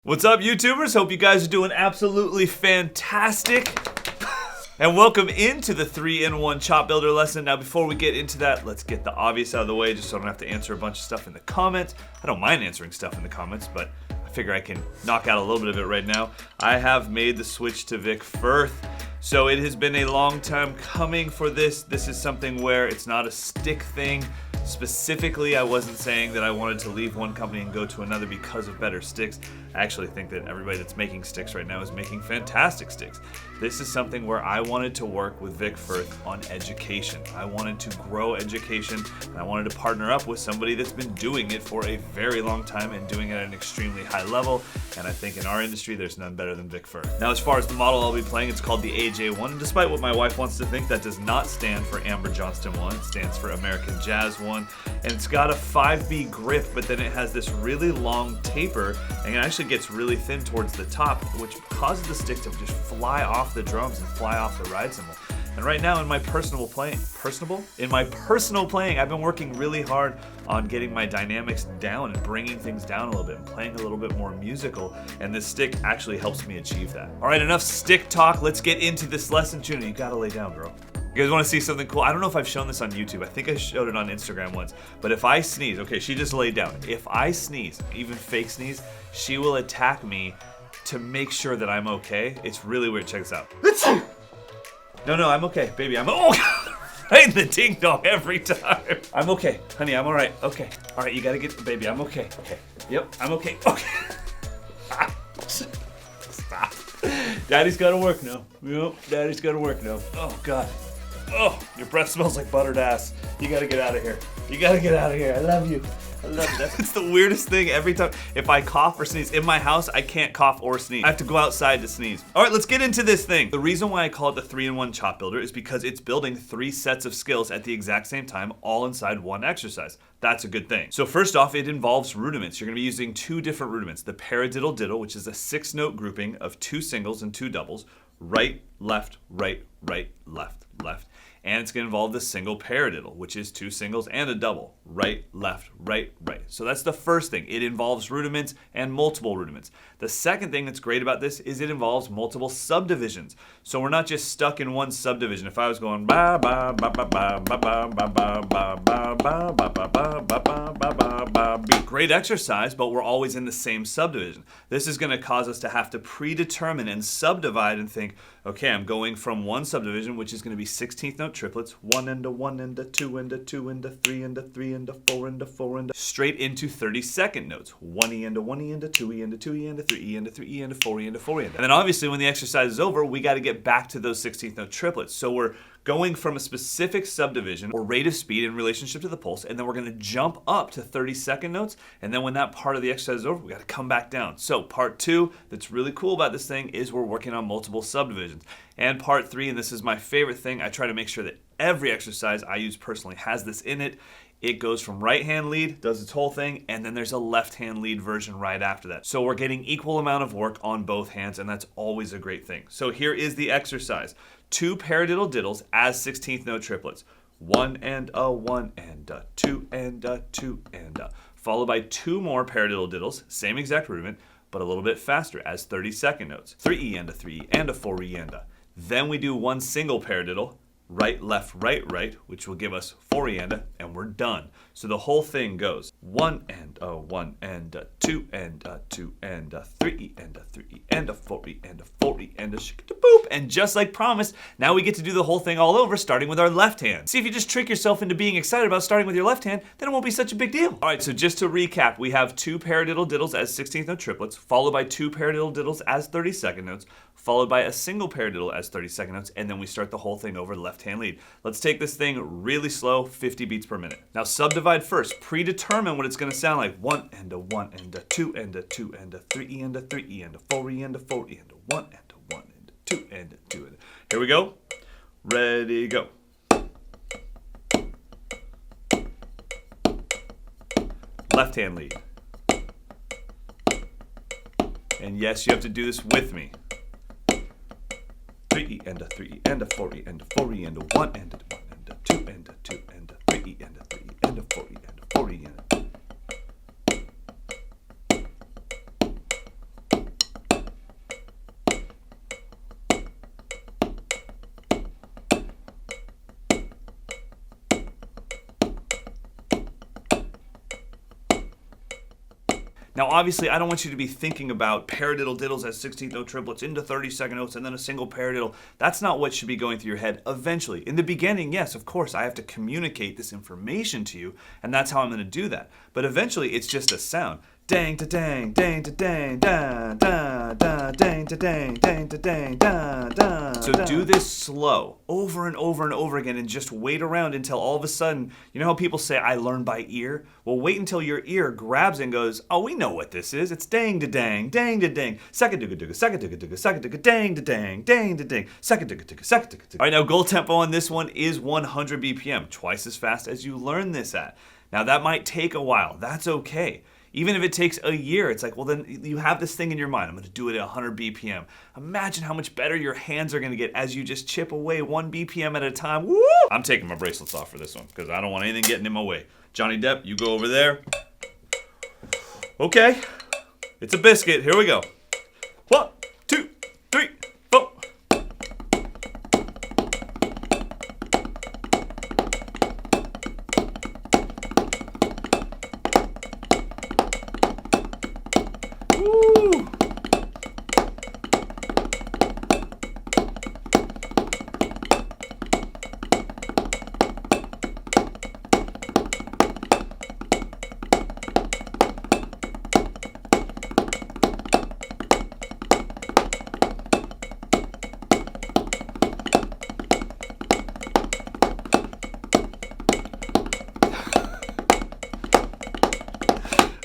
What's up, YouTubers? Hope you guys are doing absolutely fantastic. And welcome into the 3-in-1 chop builder lesson. Now, before we get into that, let's get the obvious out of the way just so I don't have to answer a bunch of stuff in the comments. I don't mind answering stuff in the comments, but I figure I can knock out a little bit of it right now. I have made the switch to Vic Firth. So it has been a long time coming for this. This is something where it's not a stick thing. Specifically, I wasn't saying that I wanted to leave one company and go to another because of better sticks. I actually think that everybody that's making sticks right now is making fantastic sticks. This is something where I wanted to work with Vic Firth on education. I wanted to grow education, and I wanted to partner up with somebody that's been doing it for a very long time and doing it at an extremely high level. And I think in our industry, there's none better than Vic Firth. Now, as far as the model I'll be playing, it's called the AJ1. And despite what my wife wants to think, that does not stand for Amber Johnston 1. It stands for American Jazz 1. And it's got a 5B grip, but then it has this really long taper, and it actually gets really thin towards the top, which causes the stick to just fly off the drums and fly off the ride cymbal. And right now in my personal playing, I've been working really hard on getting my dynamics down and bringing things down a little bit and playing a little bit more musical, and this stick actually helps me achieve that. All right, enough stick talk. Let's get into this lesson. Tuna, you gotta lay down, bro. You guys want to see something cool? I don't know if I've shown this on YouTube. I think I showed it on Instagram once. But if I sneeze, okay, she just laid down. If I sneeze, even fake sneeze, she will attack me to make sure that I'm okay. It's really weird. Check this out. No, I'm okay, baby. I'm right in the ding dong every time. I'm okay, honey. I'm all right. Okay. All right, you gotta get, baby. I'm okay. Okay. Yep, I'm okay. Okay. Stop. Daddy's gotta work now. Yep, Daddy's gotta work now. Oh God. Oh, your breath smells like buttered ass. You gotta get out of here. You gotta get out of here. I love you. I love you. It's the weirdest thing every time. If I cough or sneeze in my house, I can't cough or sneeze. I have to go outside to sneeze. All right, let's get into this thing. The reason why I call it the 3-in-1 chop builder is because it's building 3 sets of skills at the exact same time, all inside one exercise. That's a good thing. So first off, it involves rudiments. You're gonna be using 2 different rudiments. The paradiddle diddle, which is a 6-note grouping of 2 singles and 2 doubles. Right, left, right, right, left, left. And it's going to involve the single paradiddle, which is 2 singles and a double. Right, left, right, right. So that's the first thing. It involves rudiments and multiple rudiments. The second thing that's great about this is it involves multiple subdivisions. So we're not just stuck in one subdivision. If I was going ba ba ba ba ba ba ba ba ba ba ba ba ba ba ba ba ba ba, great exercise, but we're always in the same subdivision. This is going to cause us to have to predetermine and subdivide and think, okay, I'm going from one subdivision, which is going to be 16th note triplets, 1 into 1 into 2 into 2 into 3 into 3 into 4 into 4 into, straight into 32nd notes, 1E into 1E into 2E into 2E into 3E into 3E into 4E into 4E into. And then obviously when the exercise is over, we got to get back to those 16th note triplets. So we're going from a specific subdivision or rate of speed in relationship to the pulse, and then we're going to jump up to 32nd notes, and then when that part of the exercise is over, we got to come back down. So part 2 that's really cool about this thing is we're working on multiple subdivisions. And part 3, and this is my favorite thing, I try to make sure that every exercise I use personally has this in it. It goes from right hand lead, does its whole thing, and then there's a left hand lead version right after that. So we're getting equal amount of work on both hands, and that's always a great thing. So here is the exercise. 2 paradiddle diddles as 16th note triplets. 1 and a 1 and a 2 and a 2 and a. Followed by 2 more paradiddle diddles, same exact rudiment, but a little bit faster as 32nd notes. 3E and a 3E and a 4E and a. Then we do 1 single paradiddle, right, left, right, right, which will give us 4E and we're done. So the whole thing goes 1 and a 1 and a 2 and a 2 and a 3E and a 3E and a 4E and a 4E and a boop. And just like promised, now we get to do the whole thing all over, starting with our left hand. See, if you just trick yourself into being excited about starting with your left hand, then it won't be such a big deal. All right, so just to recap, we have 2 paradiddle diddles as 16th note triplets, followed by 2 paradiddle diddles as 32nd notes, followed by a single paradiddle as 32nd notes, and then we start the whole thing over left hand lead. Let's take this thing really slow, 50 beats per minute. Now subdivide first, predetermine what it's gonna sound like. 1 and a 1 and a 2 and a 2 and a 3E and a 3E and a 4E and a 4E and a 1 and a 1 and a 2 and a 2 and a. Here we go. Ready, go. Left hand lead. And yes, you have to do this with me. 3E and a 3E and a 4E and a 4E and a 1 and a 1 and a 2 and a 2 and a 3E and a 3E and a 4E and a 4E and a. Now obviously I don't want you to be thinking about paradiddle diddles as 16th note triplets into 32nd notes and then a single paradiddle. That's not what should be going through your head eventually. In the beginning, yes, of course, I have to communicate this information to you, and that's how I'm going to do that. But eventually it's just a sound. Dang da dang, dang da dang, da da da, dang da dang, dang da dang, da da. So do this slow, over and over and over again, and just wait around until all of a sudden, you know how people say, I learn by ear? Well, wait until your ear grabs and goes, oh, we know what this is. It's dang da dang, dang da dang, second dooga dooga, second dooga dooga, second dooga, dang da dang, dang da dang, second dooga dooga, second dooga dooga. All right, now goal tempo on this one is 100 BPM, twice as fast as you learn this at. Now that might take a while, that's okay. Even if it takes a year, it's like, well, then you have this thing in your mind. I'm going to do it at 100 BPM. Imagine how much better your hands are going to get as you just chip away 1 BPM at a time. Woo! I'm taking my bracelets off for this one because I don't want anything getting in my way. Johnny Depp, you go over there. Okay, it's a biscuit. Here we go. 1, 2, 3, 4. Woo!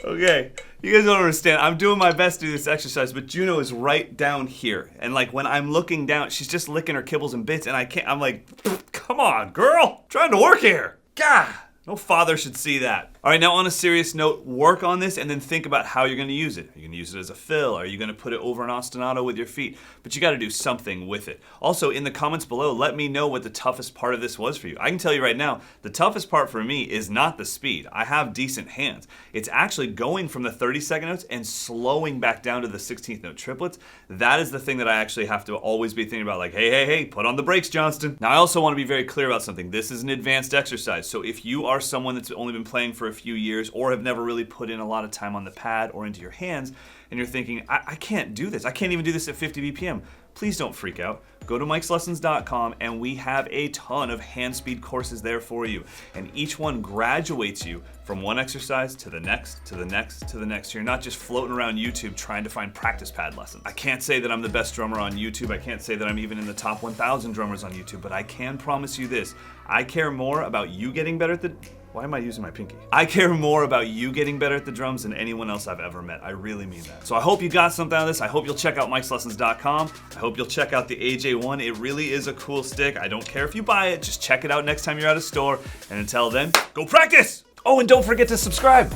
Okay, you guys don't understand. I'm doing my best to do this exercise, but Juno is right down here. And like when I'm looking down, she's just licking her kibbles and bits, and I'm like, come on, girl, I'm trying to work here. God, no father should see that. All right, now on a serious note, work on this and then think about how you're gonna use it. Are you gonna use it as a fill? Are you gonna put it over an ostinato with your feet? But you gotta do something with it. Also, in the comments below, let me know what the toughest part of this was for you. I can tell you right now, the toughest part for me is not the speed. I have decent hands. It's actually going from the 32nd notes and slowing back down to the 16th note triplets. That is the thing that I actually have to always be thinking about, like, hey, put on the brakes, Johnston. Now, I also wanna be very clear about something. This is an advanced exercise, so if you are someone that's only been playing for a few years or have never really put in a lot of time on the pad or into your hands, and you're thinking, I can't do this. I can't even do this at 50 BPM. Please don't freak out. Go to mikeslessons.com and we have a ton of hand speed courses there for you. And each one graduates you from one exercise to the next, to the next, to the next. You're not just floating around YouTube trying to find practice pad lessons. I can't say that I'm the best drummer on YouTube. I can't say that I'm even in the top 1,000 drummers on YouTube, but I can promise you this. I care more about you getting better at the... Why am I using my pinky? I care more about you getting better at the drums than anyone else I've ever met. I really mean that. So I hope you got something out of this. I hope you'll check out mikeslessons.com. I hope you'll check out the AJ1. It really is a cool stick. I don't care if you buy it. Just check it out next time you're at a store. And until then, go practice! Oh, and don't forget to subscribe.